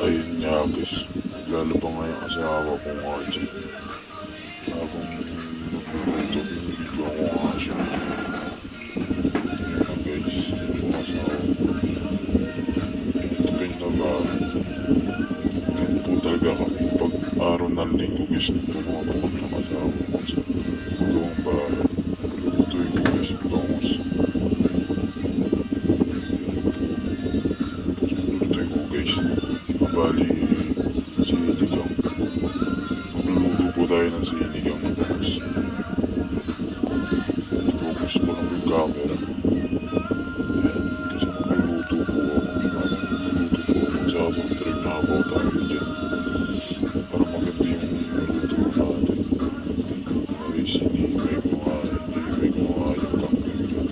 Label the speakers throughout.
Speaker 1: Ayun nga guys, lalo pa nga yung asawa ko nga dyan. Habang nagluluto, binibidyo ako nga siya. Ayun nga guys, yung asawa ko. Ito pinabaan. Yan po talaga kami. Pag araw ng linggo guys, nagpumapapak ng asawa ko sa magawang bahay. Palutuin ko guys, bangos. Palutuin ko guys. Bali, sinigang. Magluluto po tayo ng sinigang na bangus. Focus ko lang yung camera. Ayan, kasi magluluto po ako. Magluluto po ako. Sa trip na ako tayo dyan. Para maganda yung luto natin. Ay, sinimay ko nga yung kangkong dyan.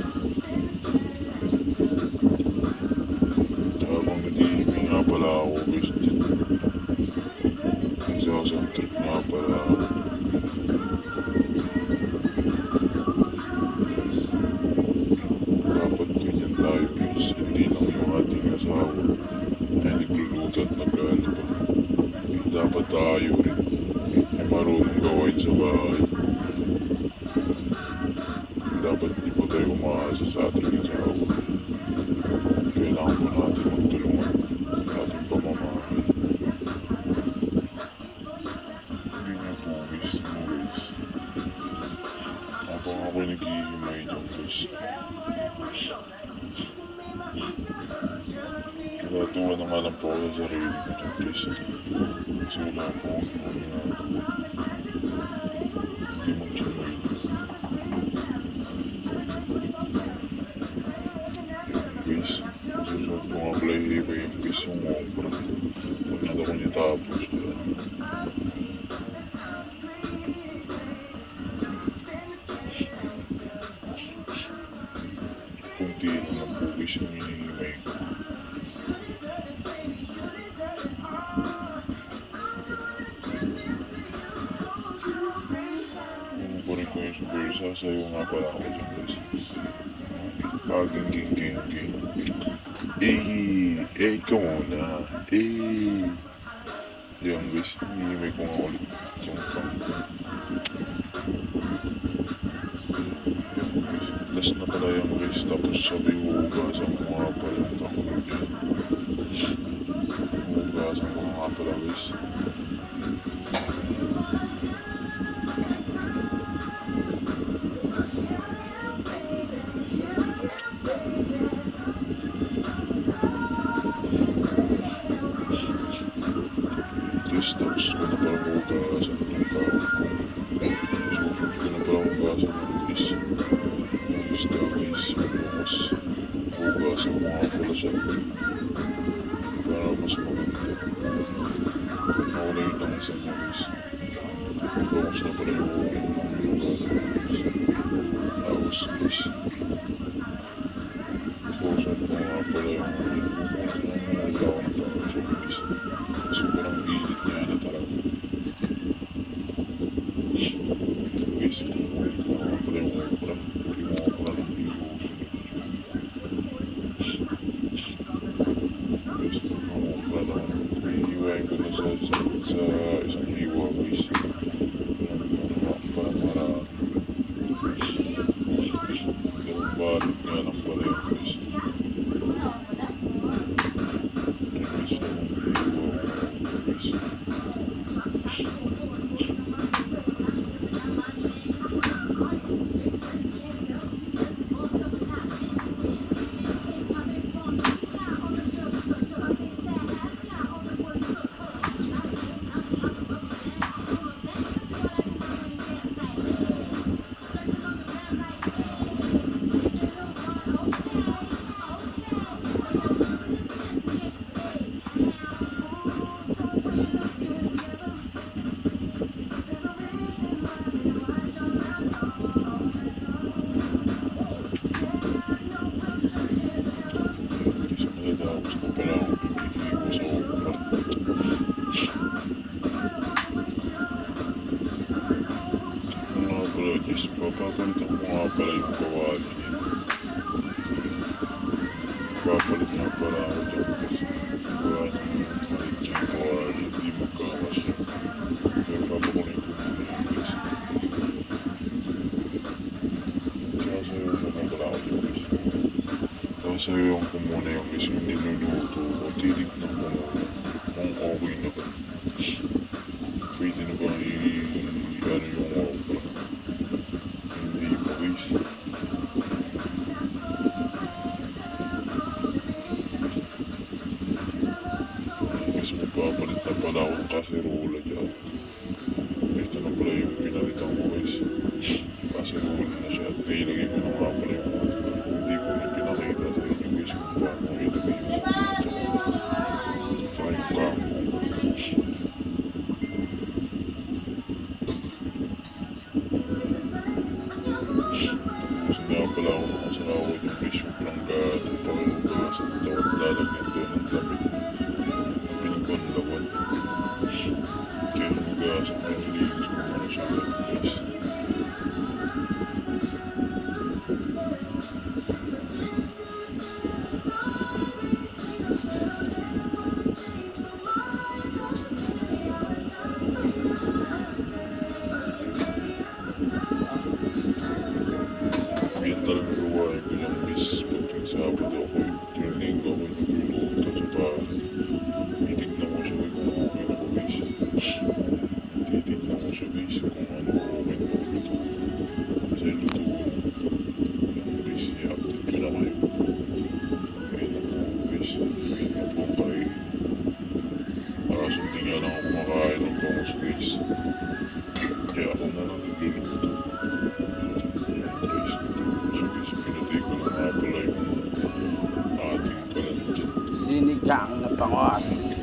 Speaker 1: Habang nag-iimay nga pala ako guys dyan. Sa trip nga pala ako. Dapat ganyan tayo guys. Hindi lang yung ating asawa ay nagluluto at nag-alaba. Dapat tayo rin ay marunong gawain sa bahay. Dapat di po tayo umaasa sa ating asawa. Kailangan po natin magtulungan sa ating pamamahay. Hindi nga po guys. Habang ako'y nag-iimay dyan guys. Natuwa naman lang po ako sa sarili ko dyan guys. Kasi wala po akong ginagawa. Hindi mag-imay. Guys, susunod ko nga pala iba yung guys yung okra. Huwag na ako nitapos. Kunti na lang po guys yung hinihimay ko. Pupunin ko yung super sasayo nga pala ako dyan guys. Paging ging. Ikaw muna. Yan guys, hinihimay ko nga ulit yung kangkong. Last na pala yan guys, tapos sabi huhugasan ko nga pala yung kangkong dyan. Huhugasan ko nga pala guys. Guys, tapos ko na pala huhugasan yung kangkong. Susunod ko na pala huhugasan yung guys. Gusto guys, mas huhugasan ko nga pala siya. Para mas maganda. Nawala yun lang isang guys. Huhugas na pala yung huhugasan guys. Tapos guys. Susunod ko nga pala yung huhugasan guys. Sobrang init niya na talaga. Guys, kukulit ko nga pala yung okra. Yung okra lang iuusin. Guys, yung okra lang. Hihiwain ko na sa isang hiwa guys. Para marami. Dalawang balot nga lang pala yun guys. Guys, yung hiwa guys. Tapos na pala akong pipiligo sa okra. Ano nga pala guys, papapalitan ko nga pala yung kawali niya. Papalit nga pala ako dyan kasi gawa niya yung kahit niya. sasayawan ko muna yung isang niluluto ko. Titignan ko muna kung okay na ba. Pwede na ba ano yung okra? Hindi pa guys. Guys, magpapalit na pala akong kaserola dyan. Ito na pala yung pinalitan ko guys. Kaserola na siya. Nailagay ko na nga pala yung hindi ko na pinakita sa inyo guys kung paano ilagay yung tsaka yung kangkong. Tapos nga pala ako nakasakawad yung guys yung planggado pakilugasan. Tawag lalagyan doon ng damit na pinagbanlawan. Kaya hugasan ko nilinis ko muna siya guys. Yan talaga gawain ko yung miss pagting Sabado ako. Yung linggo ako nagluluto sa bahay. Titignan ko siya kung okay na ko guys. Titignan ko siya guys kung ano okay na ko luto. Kasi luto ko. Yan guys, i-update ko na kayo. Ayun na po guys. Ayun na po kayo. Nakasundin nga lang ako kumakain ng bangos guys. Kaya ako muna nagluluto. Pinatay ko na nga pala yung ating kalan dyan.
Speaker 2: Sinigang na pangos.